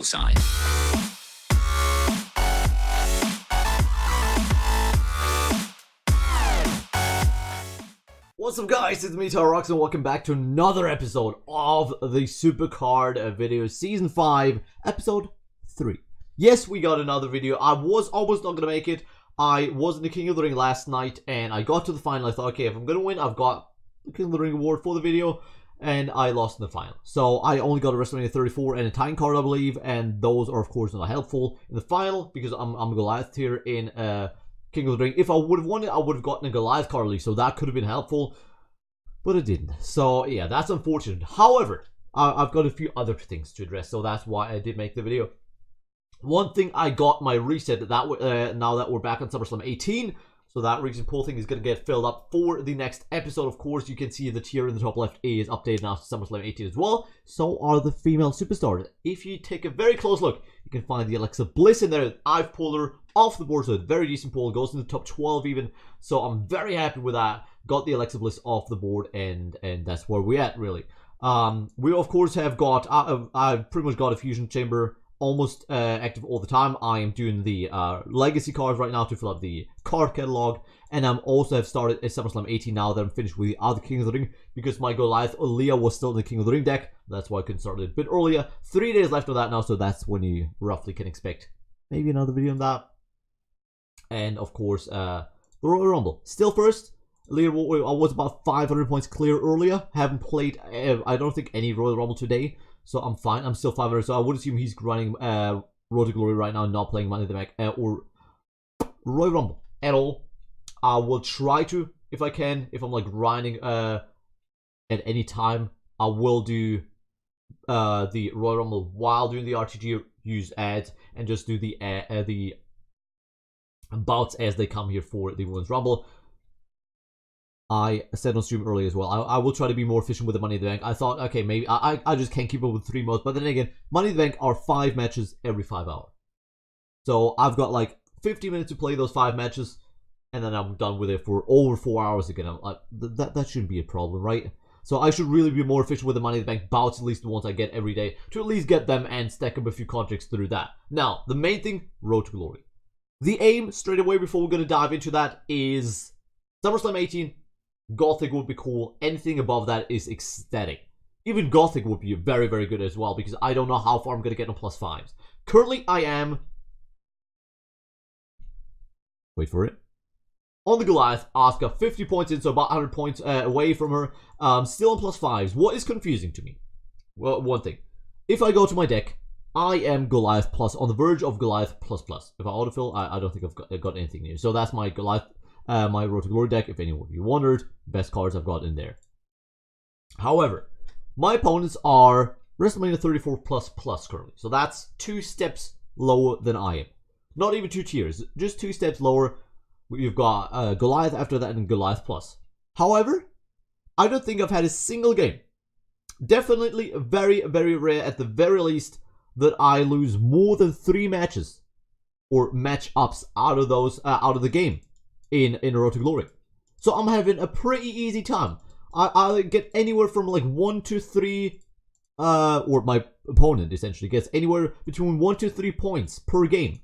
bullseye. What's up guys, it's me Tyrox and welcome back to another episode of the SuperCard video Season 5, Episode 3. Yes, we got another video. I was almost not going to make it. I was in the King of the Ring last night and I got to the final. I thought, okay, if I'm going to win, I've got the King of the Ring award for the video. And I lost in the final. So I only got a WrestleMania 34 and a Titan card, I believe. And those are, of course, not helpful in the final because I'm Goliath here in King of the Ring. If I would have won it, I would have gotten a Goliath card at least. So that could have been helpful. But it didn't. So yeah, that's unfortunate. However, I've got a few other things to address. So that's why I did make the video. One thing, I got my reset that now that we're back on SummerSlam 18. So that region pool thing is going to get filled up for the next episode. Of course, you can see the tier in the top left is updated now to SummerSlam 18 as well. So are the female superstars. If you take a very close look, you can find the Alexa Bliss in there. I've pulled her off the board, so a very decent pull. Goes in the top 12 even. So I'm very happy with that. Got the Alexa Bliss off the board, and that's where we're at, really. We, of course, have got... I've pretty much got a Fusion Chamber almost active all the time. I am doing the legacy cards right now to fill up the card catalog, and I'm also have started a SummerSlam 18 now that I'm finished with the other King of the Ring because my Goliath Leah was still in the King of the Ring deck. That's why I couldn't start it a bit earlier. 3 days left of that now, so that's when you roughly can expect maybe another video on that. And of course, the Royal Rumble still first. Leah, I was about 500 points clear earlier. Haven't played, I don't think, any Royal Rumble today. So I'm fine. I'm still 500. So I would assume he's grinding Road to Glory right now, not playing Money in the Bank or Royal Rumble at all. I will try to, if I can, if I'm like grinding at any time, I will do the Royal Rumble while doing the RTG, use ads, and just do the bouts as they come here for the Women's Rumble. I said on stream earlier as well, I will try to be more efficient with the Money in the Bank. I thought, okay, maybe I just can't keep up with 3 modes. But then again, Money in the Bank are 5 matches every 5 hours. So I've got like 50 minutes to play those 5 matches. And then I'm done with it for over 4 hours again. I'm like, that shouldn't be a problem, right? So I should really be more efficient with the Money in the Bank bouts, at least the ones I get every day. To at least get them and stack up a few contracts through that. Now, the main thing, Road to Glory. The aim, straight away before we're going to dive into that, is SummerSlam 18. Gothic would be cool. Anything above that is ecstatic. Even Gothic would be very, very good as well because I don't know how far I'm going to get on plus 5s. Currently, I am... Wait for it. On the Goliath, Asuka, 50 points in, so about 100 points away from her. Still on plus 5s. What is confusing to me? Well, one thing. If I go to my deck, I am Goliath plus, on the verge of Goliath plus plus. If I autofill, I don't think I've got anything new. So that's my Goliath... my Road to Glory deck, if anyone of you wondered, best cards I've got in there. However, my opponents are WrestleMania 34 plus currently. So that's 2 steps lower than I am. Not even 2 tiers, just 2 steps lower. You've got Goliath after that and Goliath plus. However, I don't think I've had a single game. Definitely very, very rare at the very least that I lose more than 3 matches or match-ups out of those, out of the game. In Road to Glory. So I'm having a pretty easy time. I get anywhere from like 1 to 3 or my opponent essentially gets anywhere between 1 to 3 points per game.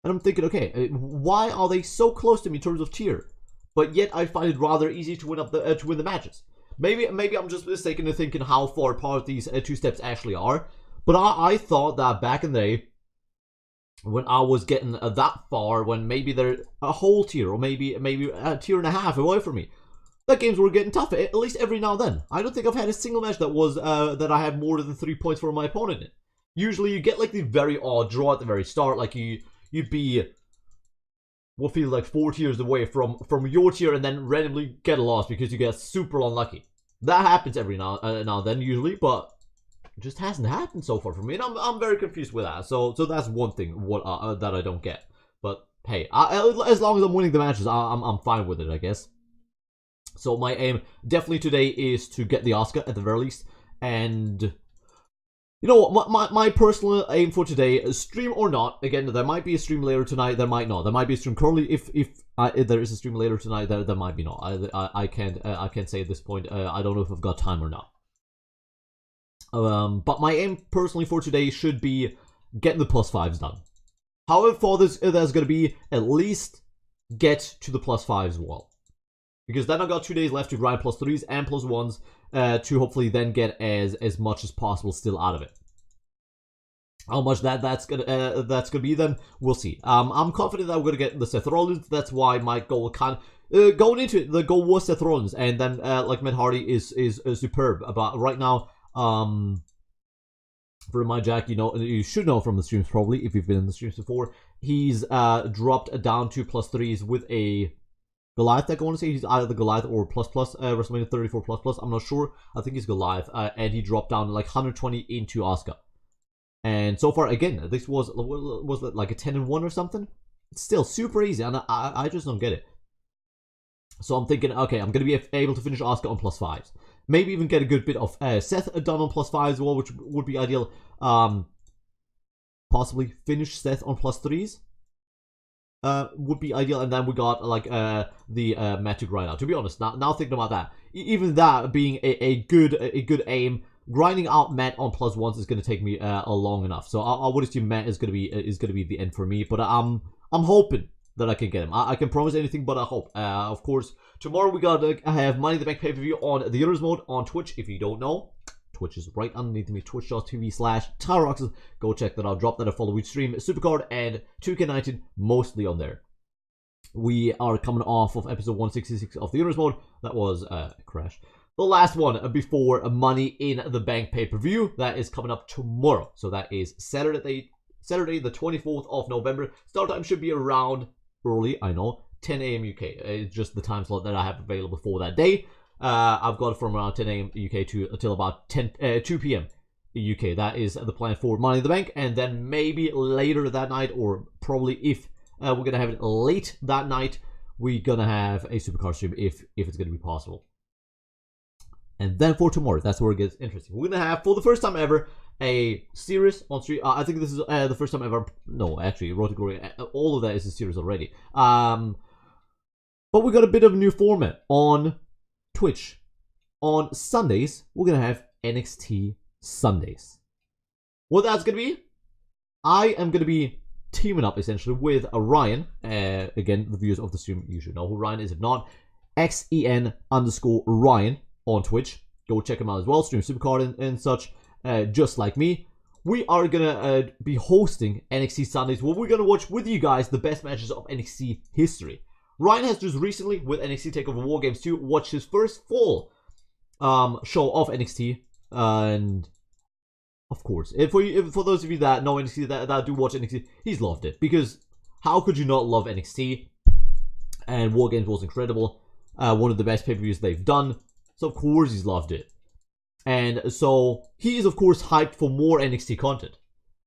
And I'm thinking, okay, why are they so close to me in terms of tier? But yet I find it rather easy to win the matches. Maybe I'm just mistaken in thinking how far apart these 2 steps actually are. But I thought that back in the day, when I was getting that far, when maybe they're a whole tier or maybe a tier and a half away from me, that games were getting tougher, at least every now and then. I don't think I've had a single match that was that I had more than 3 points for my opponent in. Usually you get like the very odd draw at the very start, like you'd be what feels like 4 tiers away from your tier and then randomly get a loss because you get super unlucky. That happens every now and then usually, but it just hasn't happened so far for me, and I'm very confused with that. So that's one thing that I don't get. But hey, as long as I'm winning the matches, I'm fine with it, I guess. So my aim definitely today is to get the Asuka at the very least, and you know what, my personal aim for today, stream or not, again, there might be a stream later tonight, there might not. There might be a stream currently, if there is a stream later tonight, there might be not. I can't say at this point, I don't know if I've got time or not. But my aim personally for today should be getting the +5s done. However, for this, there's going to be at least get to the +5s wall. Because then I've got 2 days left to grind +3s and +1s to hopefully then get as much as possible still out of it. How much that's gonna be, then we'll see. I'm confident that we're gonna get the Seth Rollins. That's why my goal going into it, the goal was Seth Rollins, and then like Matt Hardy is superb. But right now, for my Jack, you should know from the streams probably if you've been in the streams before. He's dropped down to +3s with a Goliath deck. I want to say he's either the Goliath or WrestleMania 34++. I'm not sure. I think he's Goliath, and he dropped down like 120 into Asuka. And so far, again, this was it like a 10-1 or something? It's still super easy, and I just don't get it. So I'm thinking, okay, I'm going to be able to finish Asuka on +5s. Maybe even get a good bit of Seth done on +5s as well, which would be ideal. Possibly finish Seth on +3s. Would be ideal, and then we got like the Matt to grind out. To be honest, now thinking about that, even that being a good aim, grinding out Matt on +1s is going to take me long enough. So I would assume Matt is going to be the end for me. But I'm hoping that I can get him. I can promise anything, but I hope. Of course, tomorrow I have Money in the Bank pay-per-view on the Others mode on Twitch. If you don't know, Twitch is right underneath me, twitch.tv/TylerRoxas. Go check that out. Drop that a follow. We stream SuperCard and 2K19 mostly on there. We are coming off of episode 166 of the Others mode. That was a crash. The last one before Money in the Bank pay-per-view. That is coming up tomorrow. So that is Saturday the 24th of November. Start time should be around early, I know, 10 a.m. UK. It's just the time slot that I have available for that day. I've got it from around 10 a.m. UK until about 2 p.m. UK. That is the plan for Money in the Bank. And then maybe later that night, or probably if we're going to have it late that night, we're going to have a SuperCard stream if it's going to be possible. And then for tomorrow, that's where it gets interesting. We're going to have, for the first time ever, a series on stream. I think this is the first time ever. No, actually, Road to Glory, all of that is a series already. But we got a bit of a new format on Twitch. On Sundays, we're going to have NXT Sundays. What that's going to be, I am going to be teaming up essentially with Ryan. Again, the viewers of the stream, you should know who Ryan is. If not, XEN_Ryan on Twitch. Go check him out as well. Stream SuperCard and such. Just like me, we are gonna be hosting NXT Sundays, where we're gonna watch with you guys the best matches of NXT history. Ryan has just recently, with NXT TakeOver War Games 2, watched his first full show of NXT, and of course, for those of you that know NXT, that do watch NXT, he's loved it, because how could you not love NXT? And War Games was incredible, one of the best pay-per-views they've done, so of course he's loved it. And so he is, of course, hyped for more NXT content.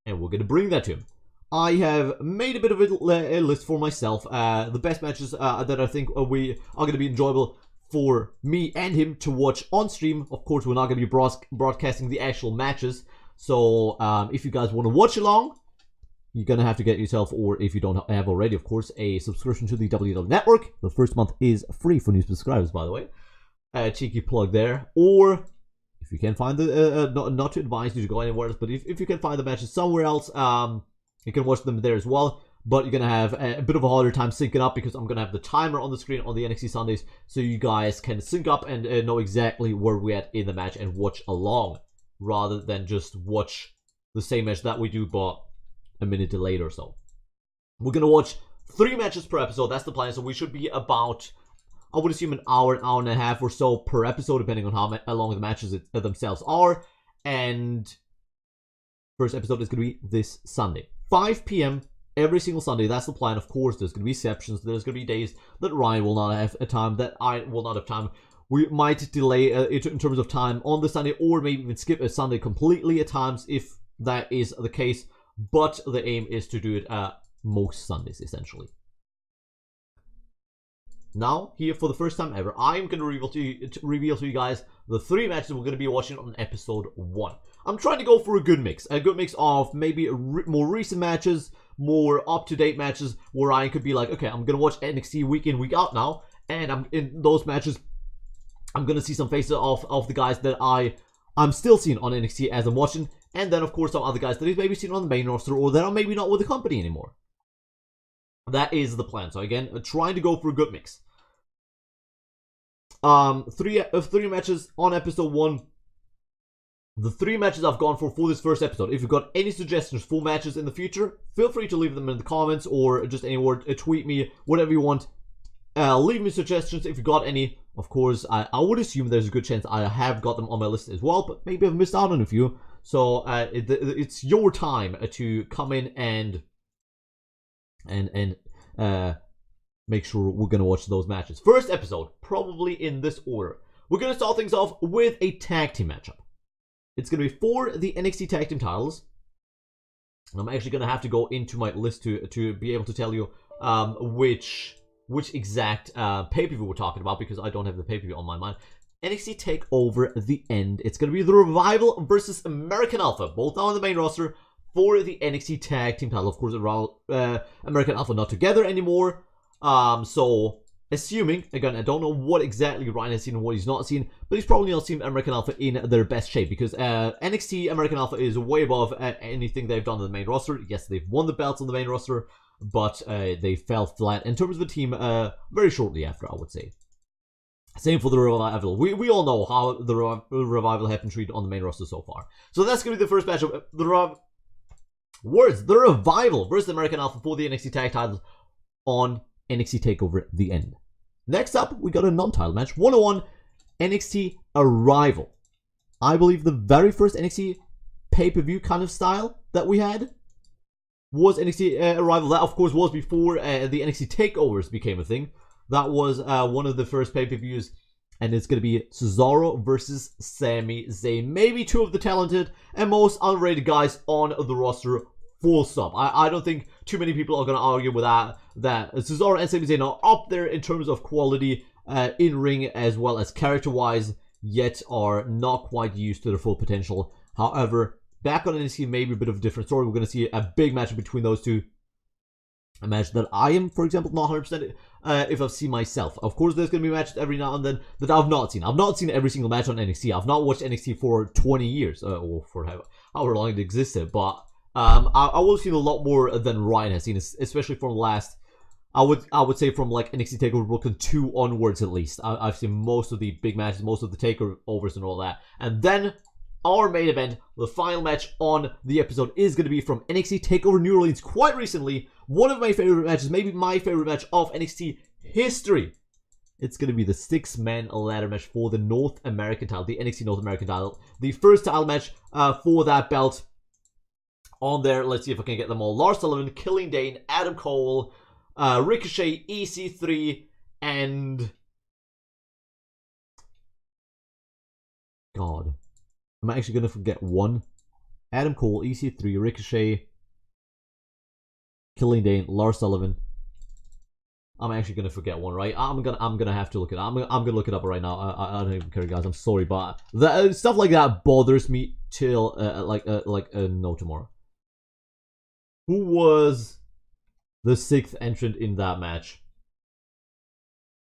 And we're going to bring that to him. I have made a bit of a list for myself. The best matches that I think are going to be enjoyable for me and him to watch on stream. Of course, we're not going to be broadcasting the actual matches. So if you guys want to watch along, you're going to have to get yourself, or if you don't have already, of course, a subscription to the WWE Network. The first month is free for new subscribers, by the way. Cheeky plug there. Or if you can find the, not to advise you to go anywhere else, but if you can find the matches somewhere else, you can watch them there as well. But you're going to have a bit of a harder time syncing up, because I'm going to have the timer on the screen on the NXT Sundays, so you guys can sync up and know exactly where we're at in the match and watch along, rather than just watch the same match that we do, but a minute delayed or so. We're going to watch 3 matches per episode. That's the plan. So we should be about, I would assume, an hour and a half or so per episode, depending on how long the matches themselves are. And first episode is going to be this Sunday, 5 p.m. every single Sunday. That's the plan. Of course, there's going to be exceptions. There's going to be days that Ryan will not have time, that I will not have time. We might delay it in terms of time on the Sunday, or maybe even skip a Sunday completely at times if that is the case. But the aim is to do it most Sundays, essentially. Now, here for the first time ever, I'm going to reveal to you guys the 3 matches we're going to be watching on episode 1. I'm trying to go for a good mix of maybe more recent matches, more up-to-date matches, where Ryan could be like, okay, I'm going to watch NXT week in, week out now, and in those matches, I'm going to see some faces of the guys that I I'm still seeing on NXT as I'm watching, and then of course some other guys that he's maybe seen on the main roster or that are maybe not with the company anymore. That is the plan. So again, trying to go for a good mix. Three matches on episode 1. The 3 matches I've gone for this first episode. If you've got any suggestions for matches in the future, feel free to leave them in the comments or just anywhere, tweet me, whatever you want. Leave me suggestions if you got any. Of course, I would assume there's a good chance I have got them on my list as well, but maybe I've missed out on a few. So it's your time to come in and make sure we're gonna watch those matches. First episode, probably in this order. We're gonna start things off with a tag team matchup. It's gonna be for the NXT tag team titles. I'm actually gonna have to go into my list to be able to tell you which exact pay-per-view we're talking about, because I don't have the pay-per-view on my mind. NXT TakeOver The End. It's going to be the Revival versus American Alpha, both now on the main roster for the NXT Tag Team title. Of course, American Alpha not together anymore. So, assuming, again, I don't know what exactly Ryan has seen and what he's not seen, but he's probably not seen American Alpha in their best shape, because NXT American Alpha is way above anything they've done on the main roster. Yes, they've won the belts on the main roster, but they fell flat in terms of the team very shortly after, I would say. Same for the Revival. We all know how the Revival have been treated on the main roster so far. So that's going to be the first matchup. The Revival versus American Alpha for the NXT Tag titles on NXT TakeOver The End. Next up, we got a non-title match. 101 NXT Arrival. I believe the very first NXT pay-per-view kind of style that we had was NXT Arrival. That, of course, was before the NXT TakeOvers became a thing. That was one of the first pay-per-views, and it's going to be Cesaro versus Sami Zayn. Maybe two of the talented and most underrated guys on the roster, full stop. I don't think too many people are going to argue with that Cesaro and Sami Zayn are up there in terms of quality in-ring as well as character-wise, yet are not quite used to their full potential. However, back on NXT, maybe a bit of a different story. We're going to see a big match between those two. A match that I am, for example, not 100% if I've seen myself. Of course, there's going to be matches every now and then that I've not seen. I've not seen every single match on NXT. I've not watched NXT for 20 years, or for however long it existed. But I will have seen a lot more than Ryan has seen, especially from the last, I would say from like NXT TakeOver Brooklyn 2 onwards at least. I've seen most of the big matches, most of the takeovers and all that. And then our main event, the final match on the episode, is going to be from NXT TakeOver New Orleans quite recently. One of my favorite matches, maybe my favorite match of NXT history. It's going to be the 6-man ladder match for the North American title, the NXT North American title. The first title match for that belt on there. Let's see if I can get them all. Lars Sullivan, Killian Dane, Adam Cole, Ricochet, EC3, and... God. I'm actually going to forget one. Adam Cole, EC3, Ricochet, Killian Dane, Lars Sullivan. I'm actually going to forget one, right? I'm gonna have to look it up. I'm gonna look it up right now. I don't even care, guys. I'm sorry, but stuff like that bothers me till no tomorrow. Who was the 6th entrant in that match?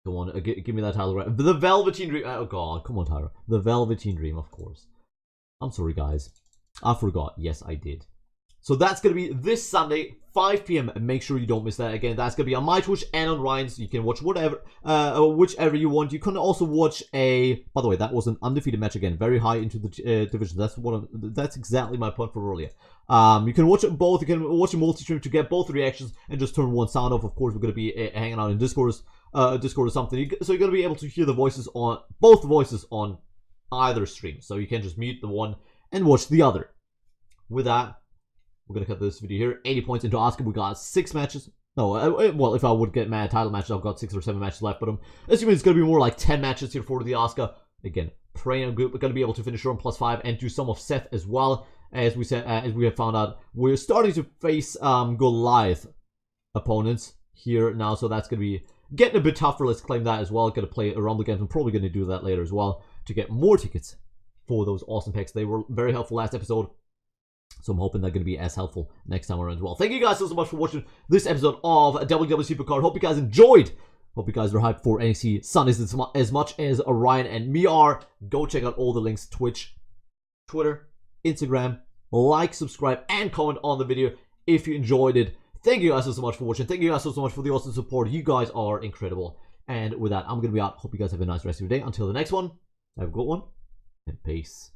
Come on, give me that title right. The Velveteen Dream. Oh God, come on, Tyra. The Velveteen Dream, of course. I'm sorry, guys. I forgot. Yes, I did. So that's going to be this Sunday, 5 p.m. Make sure you don't miss that. Again, that's going to be on my Twitch and on Ryan's. You can watch whatever, whichever you want. You can also watch a... By the way, that was an undefeated match again. Very high into the division. That's exactly my point for earlier. You can watch it both. You can watch a multi-stream to get both reactions and just turn one sound off. Of course, we're going to be hanging out in Discord or something. So you're going to be able to hear the voices on... both voices on either stream. So you can just mute the one and watch the other. With that, we're going to cut this video here. 80 points into Asuka. We got 6 matches. No, well, if I would get mad title matches, I've got 6 or 7 matches left. But I'm assuming it's going to be more like 10 matches here for the Asuka. Again, praying I'm going to be able to finish her on +5 and do some of Seth as well. As we said, as we have found out, we're starting to face Goliath opponents here now. So that's going to be getting a bit tougher. Let's claim that as well. Going to play around the games. I'm probably going to do that later as well to get more tickets for those awesome picks. They were very helpful last episode. So I'm hoping they're going to be as helpful next time around as well. Thank you guys so much for watching this episode of WWE SuperCard. Hope you guys enjoyed. Hope you guys are hyped for NXT Sundays as much as Ryan and me are. Go check out all the links, Twitch, Twitter, Instagram. Like, subscribe, and comment on the video if you enjoyed it. Thank you guys so much for watching. Thank you guys so much for the awesome support. You guys are incredible. And with that, I'm going to be out. Hope you guys have a nice rest of your day. Until the next one, have a good one, and peace.